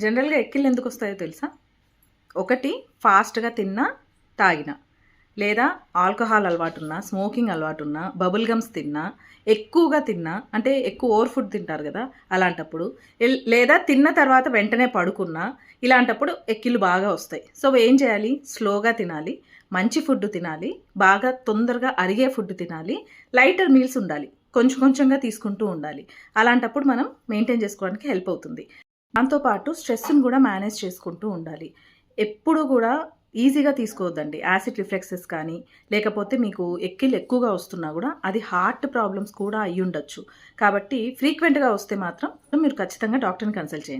జనరల్గా ఎక్కిళ్ళు ఎందుకు వస్తాయో తెలుసా? ఒకటి ఫాస్ట్గా తిన్నా తాగినా, లేదా ఆల్కహాల్ అలవాటు ఉన్నా, స్మోకింగ్ అలవాటు ఉన్నా, బబుల్ గమ్స్ తిన్నా, ఎక్కువగా తిన్నా, అంటే ఎక్కువ ఓవర్ ఫుడ్ తింటారు కదా అలాంటప్పుడు, లేదా తిన్న తర్వాత వెంటనే పడుకున్నా, ఇలాంటప్పుడు ఎక్కిళ్ళు బాగా వస్తాయి. సో ఏం చేయాలి? స్లోగా తినాలి, మంచి ఫుడ్ తినాలి, బాగా తొందరగా అరిగే ఫుడ్ తినాలి, లైటర్ మీల్స్ ఉండాలి, కొంచెం కొంచెంగా తీసుకుంటూ ఉండాలి. అలాంటప్పుడు మనం మెయింటైన్ చేసుకోవడానికి హెల్ప్ అవుతుంది. దాంతోపాటు స్ట్రెస్ని కూడా మేనేజ్ చేసుకుంటూ ఉండాలి. ఎప్పుడు కూడా ఈజీగా తీసుకోవద్దండి. యాసిడ్ రిఫ్లెక్సెస్ కానీ, లేకపోతే మీకు ఎక్కిళ్ళు ఎక్కువగా వస్తున్నా కూడా అది హార్ట్ ప్రాబ్లమ్స్ కూడా అయ్యుండొచ్చు. కాబట్టి ఫ్రీక్వెంట్గా వస్తే మాత్రం మీరు ఖచ్చితంగా డాక్టర్ని కన్సల్ట్ చేయండి.